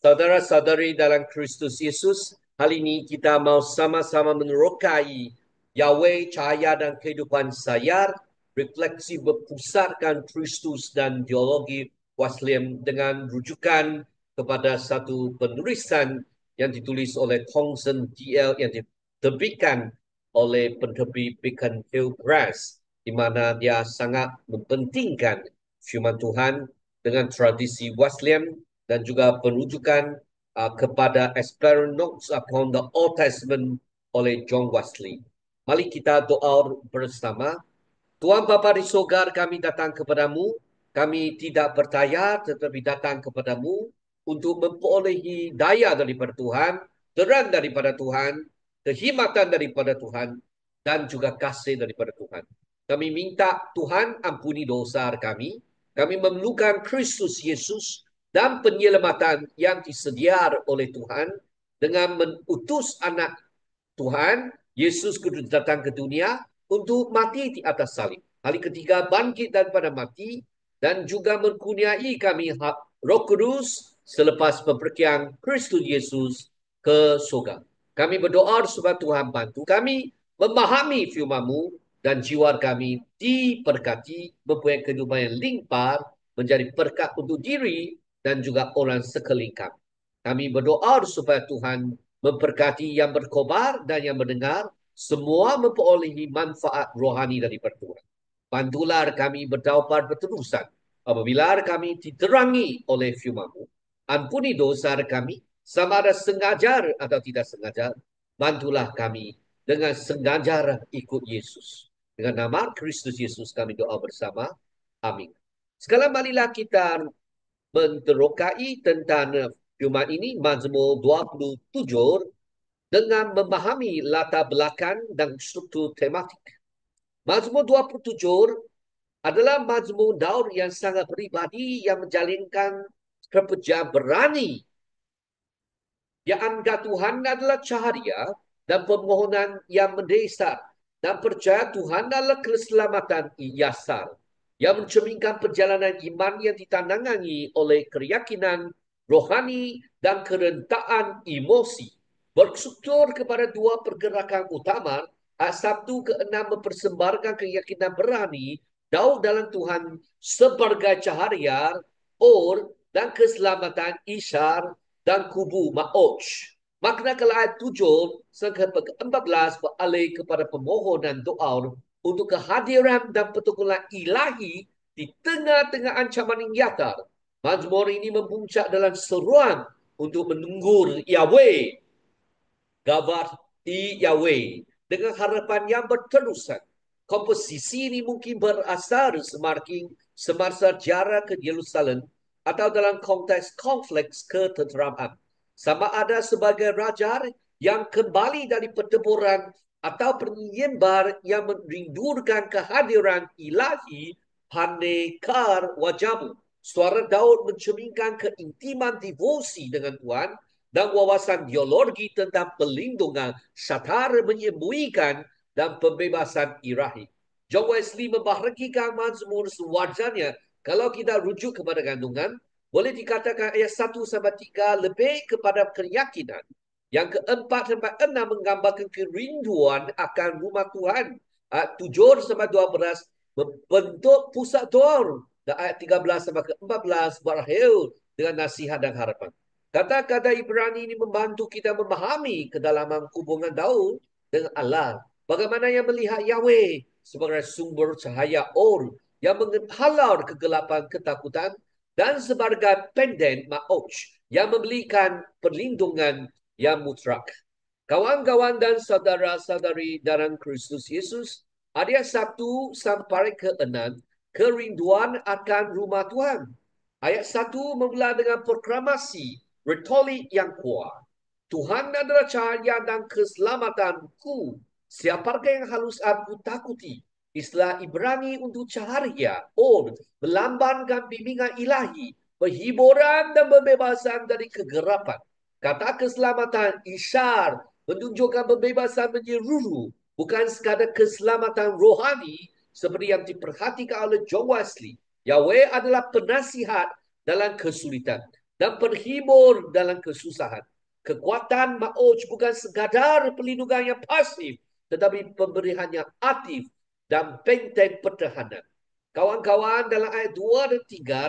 Saudara-saudari dalam Kristus Yesus, hari ini kita mau sama-sama menerokai Yahweh, cahaya dan kehidupan sayar, refleksi berpusatkan Kristus dan teologi Wesleyan dengan rujukan kepada satu penulisan yang ditulis oleh Townsend D.L. yang diterbitkan oleh penerbit Beacon Hill Press, di mana dia sangat mempentingkan firman Tuhan dengan tradisi Wesleyan dan juga perujukan kepada Explanatory Notes upon the Old Testament oleh John Wesley. Mari kita doa bersama. Tuhan Bapa di sorga, kami datang kepadamu. Kami tidak berdaya tetapi datang kepadamu untuk memperolehi daya daripada Tuhan, terang daripada Tuhan, kehikmatan daripada Tuhan, dan juga kasih daripada Tuhan. Kami minta Tuhan ampuni dosa kami. Kami memerlukan Kristus Yesus dan penyelamatan yang disediakan oleh Tuhan dengan mengutus anak Tuhan, Yesus Kristus datang ke dunia untuk mati di atas salib. Hari ketiga bangkit daripada mati dan juga menkurniai kami Roh Kudus selepas pemergian Kristus Yesus ke surga. Kami berdoa supaya Tuhan bantu kami memahami firman-Mu dan jiwa kami diberkati, mempunyai kehidupan yang limpah, menjadi berkat untuk diri dan juga orang sekeliling kami. Kami berdoa supaya Tuhan memberkati yang berkobar dan yang mendengar, semua memperolehi manfaat rohani daripada Tuhan. Bantulah kami bertaubat berterusan apabila kami diterangi oleh firman-Mu. Ampuni dosa kami, sama ada sengaja atau tidak sengaja. Bantulah kami dengan sengaja ikut Yesus. Dengan nama Kristus Yesus kami doa bersama. Amin. Sekarang marilah kita menterokai tentang firman ini, Mazmur 27, dengan memahami latar belakang dan struktur tematik. Mazmur 27 adalah Mazmur Daud yang sangat pribadi yang menjalinkan kepercayaan berani. Yang anggap Tuhan adalah cahaya dan permohonan yang mendesar dan percaya Tuhan adalah keselamatan yasar yang mencerminkan perjalanan iman yang ditandangani oleh keyakinan rohani dan kerentaan emosi. Berstruktur kepada dua pergerakan utama, ayat 1 ke 6 mempersembahkan keyakinan berani Daud dalam Tuhan sebagai cahaya, or, dan keselamatan isyar dan kubu Ma'oj. Makna kalau ayat 7 sampai ke-14 beralih kepada permohonan doa untuk kehadiran dan pertolongan ilahi di tengah-tengah ancaman yang nyata. Mazmur ini memuncak dalam seruan untuk menunggu Yahweh, Gawat Yahweh, dengan harapan yang berterusan. Komposisi ini mungkin berasal semakin semasa jarak ke Yerusalem atau dalam konteks konflik ketenteraman. Sama ada sebagai raja yang kembali dari pertempuran atau penyembar yang merindukan kehadiran ilahi, panekar wajahmu. Suara Daud mencerminkan keintiman devosi dengan Tuhan dan wawasan biologi tentang pelindungan serta menyembuhkan dan pembebasan ilahi. John Wesley membahagikan Mazmur sewajarnya. Kalau kita rujuk kepada kandungan, boleh dikatakan ayat 1 sampai 3 lebih kepada keyakinan. Yang keempat sampai 6 menggambarkan kerinduan akan rumah Tuhan. Ayat 7 sampai 12 membentuk pusat doa. Dan ayat 13 sampai ke-14 berakhir dengan nasihat dan harapan. Kata-kata Ibrani ini membantu kita memahami kedalaman hubungan Daud dengan Allah. Bagaimana yang melihat Yahweh sebagai sumber cahaya or yang menghalau kegelapan ketakutan dan sebagai penden ma'oj yang memberikan perlindungan yang mutlak. Kawan-kawan dan saudara-saudari dalam Kristus Yesus, ayat 1 sampai ke 6, kerinduan akan rumah Tuhan. Ayat 1 memula dengan proklamasi retorik yang kuat. Tuhan adalah cahaya dan keselamatanku. Siapakah yang harus aku takuti? Istilah Ibrani untuk cahaya, or, melambangkan bimbingan ilahi, penghiburan dan pembebasan dari kegelapan. Kata keselamatan isyar menunjukkan pembebasan menyeluruh, bukan sekadar keselamatan rohani seperti yang diperhatikan oleh John Wesley. Yahweh adalah penasihat dalam kesulitan dan penghibur dalam kesusahan. Kekuatan ma'uj bukan sekadar perlindungan yang pasif, tetapi pemberian yang aktif dan benteng pertahanan. Kawan-kawan, dalam ayat 2 dan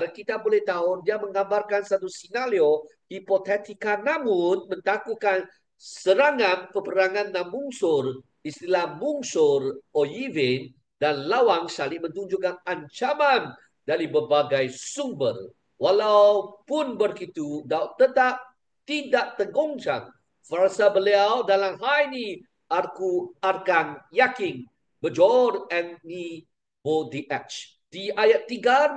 3, kita boleh tahu dia menggambarkan satu senario hipotetika namun mentakutkan serangan peperangan dan mungsur. Istilah mungsur, oyiven, dan lawang saling menunjukkan ancaman dari berbagai sumber. Walaupun begitu, Daud tetap tidak tergoncang. Frasa beliau dalam hal ini, aku akan yakin berjor and ni body edge. Di ayat 3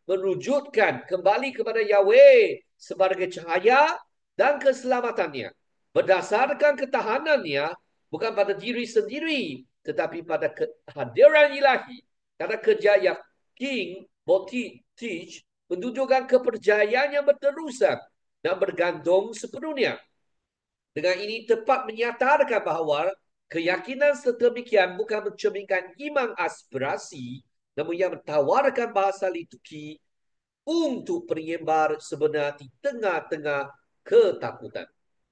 merujukkan kembali kepada Yahweh sebagai cahaya dan keselamatannya. Berdasarkan ketahanannya, bukan pada diri sendiri, tetapi pada kehadiran ilahi. Karena kerja yang King Botich menunjukkan kepercayaan yang berterusan dan bergantung sepenuhnya. Dengan ini tepat menyatakan bahawa keyakinan sedemikian bukan mencerminkan iman aspirasi, namun yang menawarkan bahasa liturgi untuk penyembar sebenar di tengah-tengah ketakutan.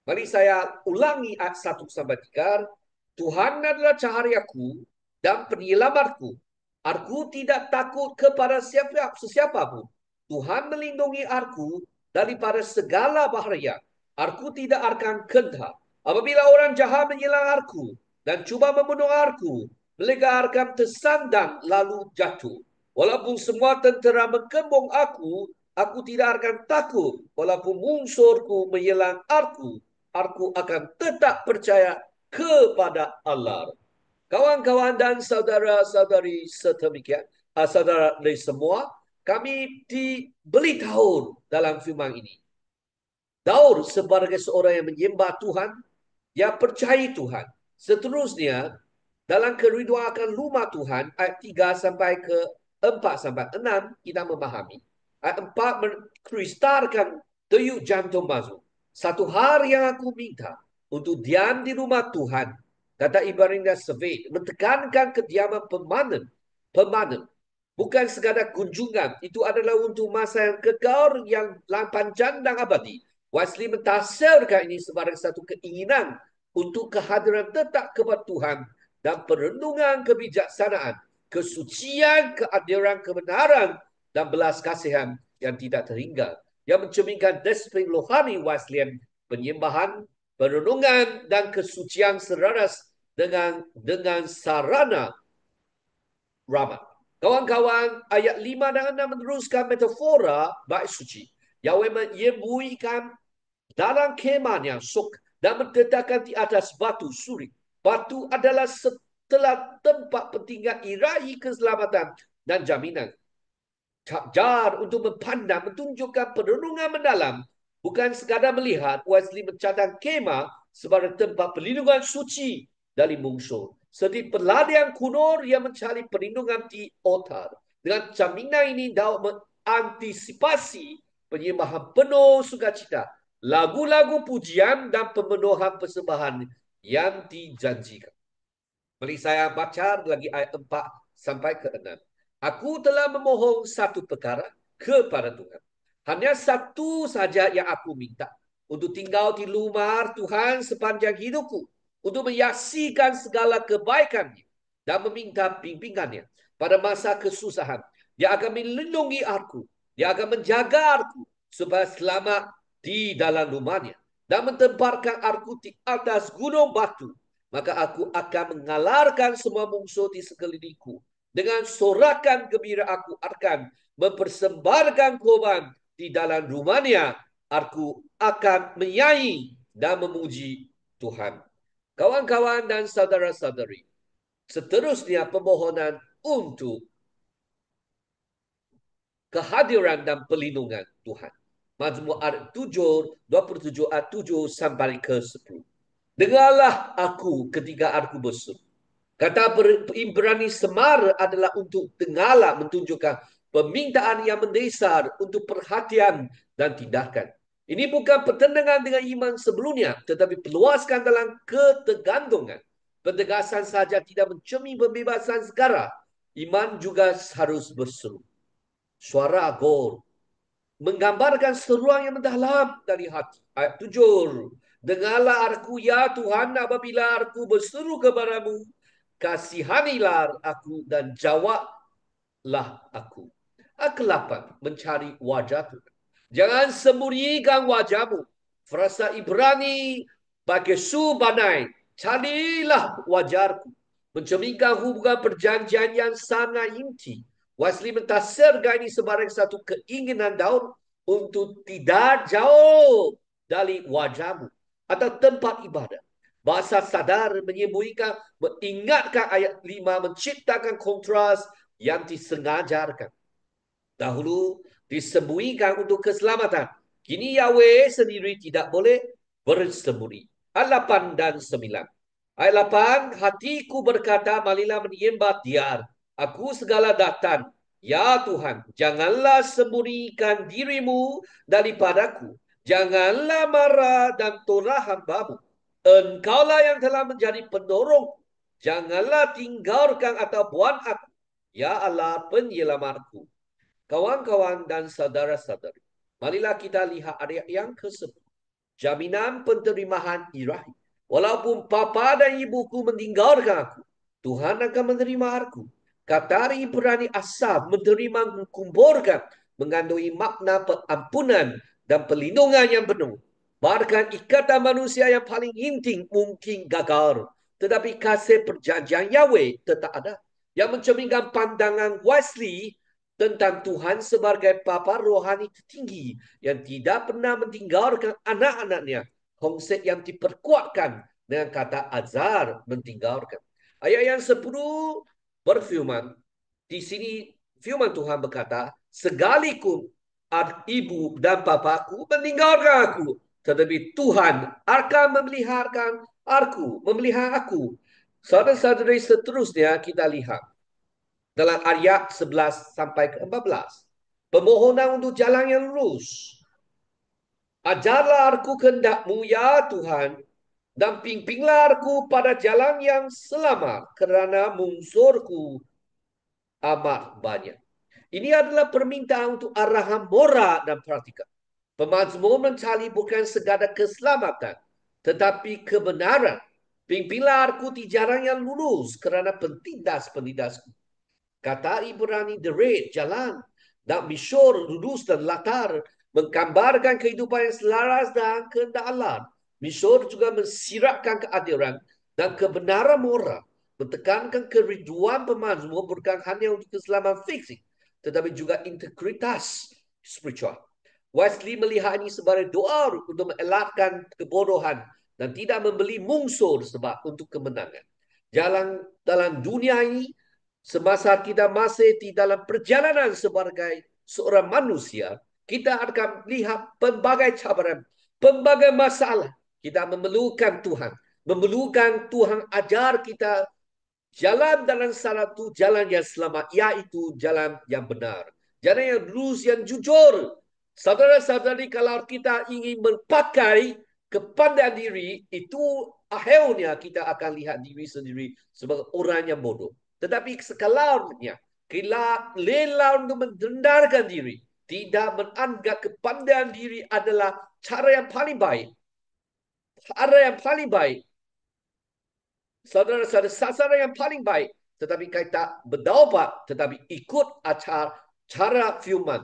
Mari saya ulangi ayat 1 sampai 3. Tuhan adalah cahayaku dan penyelamatku. Aku tidak takut kepada sesiapa pun. Tuhan melindungi aku daripada segala bahaya. Aku tidak akan gentar. Apabila orang jahat menyerang aku dan cuba membunuh aku, mereka akan tersandang lalu jatuh. Walaupun semua tentera mengkembung aku tidak akan takut. Walaupun musuhku menyerang aku akan tetap percaya kepada Allah. Kawan-kawan dan saudara-saudari sedemikian, saudara dari semua, kami diberitahu dalam firman ini. Daud sebagai seorang yang menyembah Tuhan, dia percaya Tuhan. Seterusnya, dalam keriduan akan rumah Tuhan, ayat 3 sampai ke 4 sampai 6, kita memahami. Ayat 4 mengkristalkan denyut jantung mazmur. Satu hari yang aku minta untuk diam di rumah Tuhan, kata Ibrania Svet, menekankan kediaman permanen. Bukan sekadar kunjungan. Itu adalah untuk masa yang kekal, yang panjang dan abadi. Wesley mentafsirkan ini sebagai satu keinginan untuk kehadiran tetap kepada Tuhan dan perenungan kebijaksanaan, kesucian, keadilan, kebenaran, dan belas kasihan yang tidak terhingga. Yang mencerminkan disiplin rohani Wesleyan, penyembahan, perenungan, dan kesucian selaras dengan sarana rahmat. Kawan-kawan, ayat 5 dan 6 meneruskan metafora bait suci. Yahweh menyembunyikan dalam kemah yang sok dan meletakkan di atas batu suri. Batu adalah setelah tempat pentinggal irahi keselamatan dan jaminan. Jar untuk memandang menunjukkan perenungan mendalam, bukan sekadar melihat. Wesley mencatat kemah sebagai tempat perlindungan suci dari musuh. Seperti peladian kuno yang mencari perlindungan di altar. Dengan jaminan ini, Daud mengantisipasi penyembahan penuh sukacita, lagu-lagu pujian dan pemenuhan persembahan yang dijanjikan. Mari saya baca lagi ayat 4 sampai ke 6. Aku telah memohon satu perkara kepada Tuhan. Hanya satu saja yang aku minta. Untuk tinggal di rumah Tuhan sepanjang hidupku. Untuk menyaksikan segala kebaikannya. Dan meminta bimbingannya. Pada masa kesusahan. Dia akan melindungi aku. Dia akan menjaga aku. Supaya selamat di dalam rumahnya. Dan mentemparkan aku di atas gunung batu. Maka aku akan mengalarkan semua musuh di sekelilingku. Dengan sorakan gembira aku akan mempersembahkan korban di dalam rumahnya. Aku akan menyanyi dan memuji Tuhan. Kawan-kawan dan saudara-saudari, seterusnya permohonan untuk kehadiran dan perlindungan Tuhan. Mazmur ayat 27 ayat 7 sampai ke 10. Dengarlah aku ketika aku berseru. Kata Ibrani semar adalah untuk dengarlah, menunjukkan permintaan yang mendasar untuk perhatian dan tindakan. Ini bukan pertentangan dengan iman sebelumnya, tetapi peluaskan dalam ketergantungan. Pentegasan saja tidak mencermin pembebasan segera. Iman juga harus berseru. Suara gol. menggambarkan seruan yang mendalam dari hati. Ayat 7. Dengarlah aku ya Tuhan apabila aku berseru kepadamu. Kasihanilah aku dan jawablah aku. Ayat 8. Mencari wajah Tuhan. Jangan sembunyikan wajahmu. Frasa Ibrani pakai su banai. Carilah wajarku. Mencerminkan hubungan perjanjian yang sangat inti. Wesley mentafsirkan ini sebagai satu keinginan Daud untuk tidak jauh dari wajahmu atau tempat ibadah. Bahasa sadar menyembunyikan, mengingatkan ayat 5, menciptakan kontras yang disengajakan. Dahulu disembunyikan untuk keselamatan. Kini Yahweh sendiri tidak boleh bersembunyi. Ayat 8 dan 9. Ayat 8, hatiku berkata, marilah menyembah Dia. Aku segala datang. Ya Tuhan, janganlah sembunyikan dirimu daripadaku. Janganlah marah dan tolak hamba-Mu. Engkaulah yang telah menjadi penolong. Janganlah tinggalkan atau buang aku. Ya Allah penyelamatku. Kawan-kawan dan saudara-saudari, marilah kita lihat ayat yang ke-10. Jaminan penerimaan ilahi. Walaupun bapa dan ibuku meninggalkan aku, Tuhan akan menerima aku. Kata Ibrani asal menerima mengumpulkan mengandungi makna pengampunan dan perlindungan yang penuh. Bahkan ikatan manusia yang paling intim mungkin gagal. Tetapi kasih perjanjian Yahweh tetap ada. Yang mencerminkan pandangan Wesley tentang Tuhan sebagai Bapa rohani tertinggi yang tidak pernah meninggalkan anak-anaknya. Konsep yang diperkuatkan dengan kata azar meninggalkan. Ayat yang 10 berfirman, di sini firman Tuhan berkata, sekalipun ibu dan bapaku meninggalkan aku, tetapi Tuhan akan memelihara aku. Saudara-saudari seterusnya kita lihat dalam ayat 11 sampai ke 14. Permohonan untuk jalan yang lurus. Ajarlah aku kehendak-Mu ya Tuhan, dan pimpinlah aku pada jalan yang selamat, kerana musuhku amat banyak. Ini adalah permintaan untuk arahan moral dan praktikal. Pemazmur mencari bukan sekadar keselamatan, tetapi kebenaran. Pimpinlah aku di jalan yang lurus, kerana pentindas-pendindasku. Kata Ibrani derit, jalan, dan misyur, lurus dan latar menggambarkan kehidupan yang selaras dan kehendak Allah. Misyur juga mensiratkan keadilan dan kebenaran moral, mentekankan keriduan pemazmur bukan hanya untuk keselamatan fisik, tetapi juga integritas spiritual. Wesley melihat ini sebagai doa untuk mengelakkan kebodohan dan tidak membeli musuh sebab untuk kemenangan. Jalan dalam dunia ini, semasa kita masih di dalam perjalanan sebagai seorang manusia, kita akan lihat pelbagai cabaran, pelbagai masalah. Kita memerlukan Tuhan. Memerlukan Tuhan ajar kita jalan dalam satu jalan yang selamat, yaitu jalan yang benar. Jalan yang lurus, yang jujur. Saudara-saudari, kalau kita ingin berpakai kepandaian diri, itu akhirnya kita akan lihat diri sendiri sebagai orang yang bodoh. Tetapi sekalaunya kita rela untuk merendahkan diri, tidak menganggap kepandaian diri adalah cara yang paling baik. Cara yang paling baik. Saudara-saudara, sasaran yang paling baik. Tetapi kita bertaubat, tetapi ikut cara firman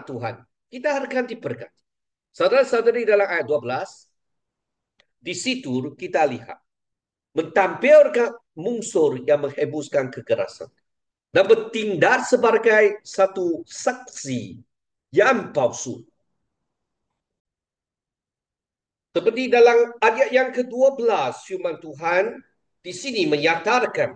Tuhan. Kita akan diberkati. Saudara-saudari, dalam ayat 12, di situ kita lihat mentampilkan musuh yang menghembuskan kekerasan dan bertindak sebagai satu saksi yang palsu. Seperti dalam ayat yang ke-12, firman Tuhan di sini menyatakan,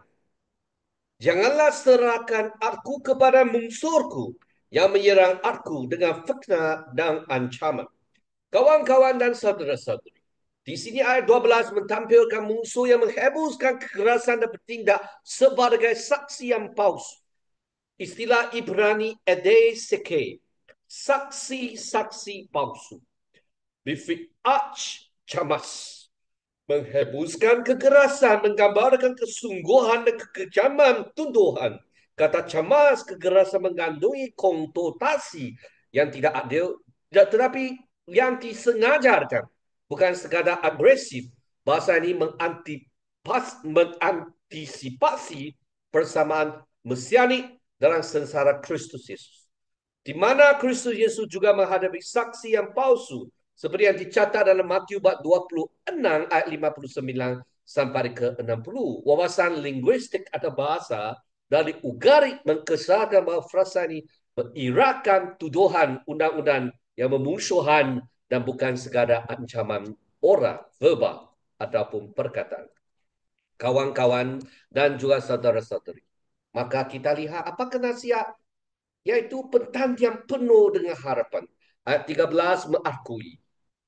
janganlah serahkan aku kepada musuhku yang menyerang aku dengan fitnah dan ancaman. Kawan-kawan dan saudara-saudari, di sini ayat 12 mentampilkan musuh yang menghembuskan kekerasan dan bertindak sebagai saksi yang palsu. Istilah Ibrani edeseke, saksi-saksi palsu. Bifi'ach camas, menghembuskan kekerasan, menggambarkan kesungguhan dan kekejaman tuduhan. Kata camas, kekerasan mengandungi konotasi yang tidak adil, tetapi yang disengajakan, bukan sekadar agresif. Bahasa ini mengantisipasi persamaan mesianik dalam sengsara Kristus Yesus. Di mana Kristus Yesus juga menghadapi saksi yang palsu, seperti yang dicatat dalam Matius bab 26 ayat 59 sampai ke 60. Wawasan linguistik atau bahasa dari Ugarit mengesahkan bahawa frasa ini mengirakkan tuduhan undang-undang yang memusuhan dan bukan sekadar ancaman oral, verbal ataupun perkataan. Kawan-kawan dan juga saudara-saudari. Maka kita lihat apakah nasihat, yaitu pertanian penuh dengan harapan. Ayat 13 mengakui,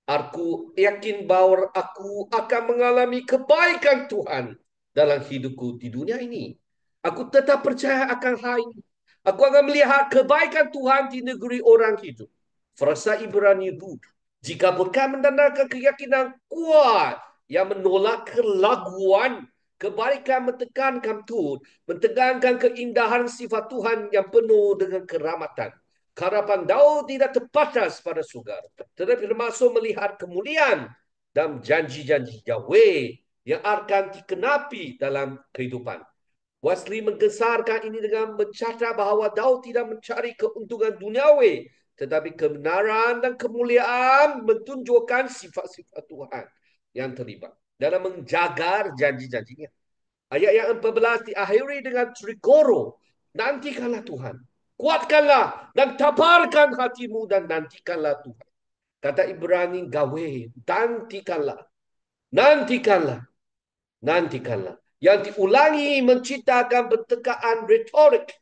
aku yakin bahawa aku akan mengalami kebaikan Tuhan dalam hidupku di dunia ini. Aku tetap percaya akan hal ini. Aku akan melihat kebaikan Tuhan di negeri orang hidup. Frasa Ibrani Rud. Jika bukan menandakan keyakinan kuat yang menolak kelaguan, kebaikan mentekankan Tuhan, mentekankan keindahan sifat Tuhan yang penuh dengan keramatan. Harapan Daud tidak terbatas pada surga, tetapi termasuk melihat kemuliaan dan janji-janji Yahweh yang akan dikenapi dalam kehidupan. Wesley menggesarkan ini dengan mencatat bahawa Daud tidak mencari keuntungan duniawi, tetapi kebenaran dan kemuliaan menunjukkan sifat-sifat Tuhan yang terlibat dalam menjaga janji-janjinya. Ayat yang 14 diakhiri dengan trikoro. Nantikanlah Tuhan. Kuatkanlah dan tabarkan hatimu dan nantikanlah Tuhan. Kata Ibrani gawe, nantikanlah. Nantikanlah. Nantikanlah. Yang diulangi menciptakan bertekaan retorik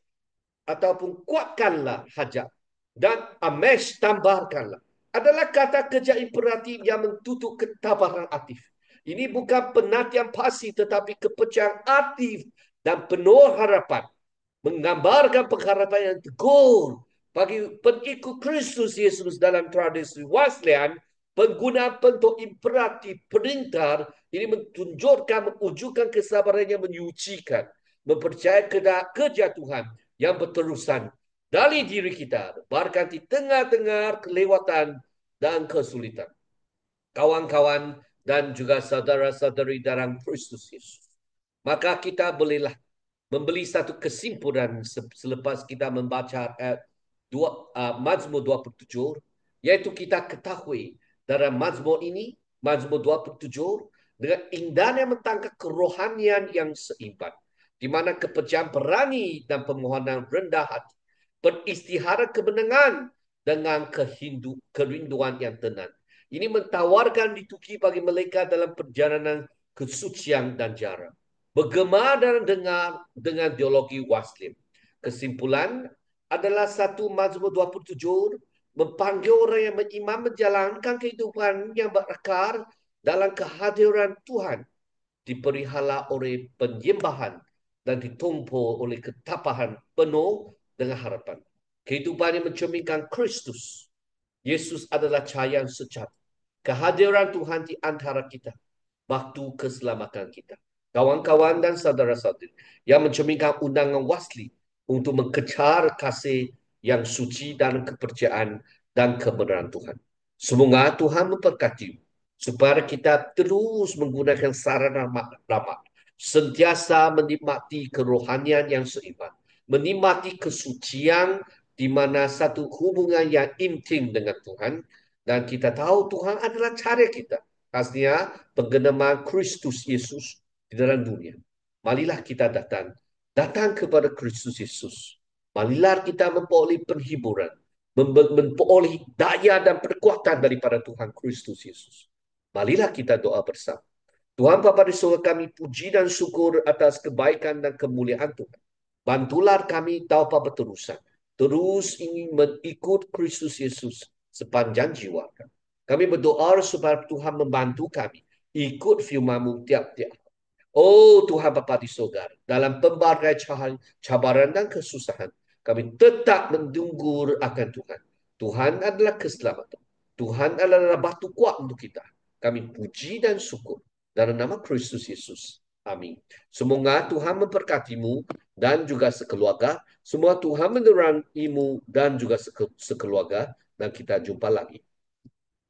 ataupun kuatkanlah hajat. Dan amesh tambahkanlah. Adalah kata kerja imperatif yang mentutup ketabahan aktif. Ini bukan penantian pasif tetapi kepercayaan aktif dan penuh harapan. Menggambarkan pengharapan yang teguh bagi pengikut Kristus Yesus dalam tradisi Wesleyan. Penggunaan bentuk imperatif perintah ini menunjukkan, mewujudkan kesabaran yang menyucikan. Mempercayai kerja Tuhan yang berterusan dari diri kita. Bahkan di tengah-tengah kelewatan dan kesulitan. Kawan-kawan dan juga saudara-saudari dalam Kristus Yesus. Maka kita bolehlah membeli satu kesimpulan selepas kita membaca Mazmur 27, yaitu kita ketahui dalam Mazmur ini, Mazmur 27, dengan indahnya mentangkap kerohanian yang seimbang, di mana kepercayaan berani dan permohonan rendah hati, beristiharah kemenangan dengan kerinduan yang tenang. Ini mentawarkan liturgi bagi mereka dalam perjalanan kesucian dan jarak. Bergema dan dengar dengan teologi Waslim. Kesimpulan adalah satu Mazmur 27 memanggil orang yang beriman menjalankan kehidupan yang berakar dalam kehadiran Tuhan, dipelihara oleh penyembahan dan ditumpu oleh ketabahan penuh dengan harapan. Kehidupan yang mencerminkan Kristus. Yesus adalah cahaya yang sejati. Kehadiran Tuhan di antara kita, waktu keselamatan kita. Kawan-kawan dan saudara-saudari yang mencerminkan undangan Wasli untuk mengejar kasih yang suci dan kepercayaan dan kebenaran Tuhan. Semoga Tuhan memberkati supaya kita terus menggunakan sarana rahmat, sentiasa menikmati kerohanian yang seimbang, menikmati kesucian di mana satu hubungan yang intim dengan Tuhan, dan kita tahu Tuhan adalah cara kita. Pastinya penggenaman Kristus Yesus di dalam dunia. Marilah kita datang kepada Kristus Yesus. Marilah kita memperoleh penghiburan, memperoleh daya dan perkuatan daripada Tuhan Kristus Yesus. Marilah kita doa bersama. Tuhan Bapa di surga, kami puji dan syukur atas kebaikan dan kemuliaan Tuhan. Bantulah kami tanpa berterusan. Terus ingin mengikut Kristus Yesus sepanjang jiwa kami. Kami berdoa supaya Tuhan membantu kami ikut firman-Mu tiap-tiap. Oh Tuhan Bapa di surga, dalam pelbagai cabaran dan kesusahan, kami tetap menunggu akan Tuhan. Tuhan adalah keselamatan. Tuhan adalah batu kuat untuk kita. Kami puji dan syukur dalam nama Kristus Yesus. Amin. Semoga Tuhan memberkatimu dan juga sekeluarga Semua Tuhan menerangimu dan juga sekeluarga. Dan kita jumpa lagi.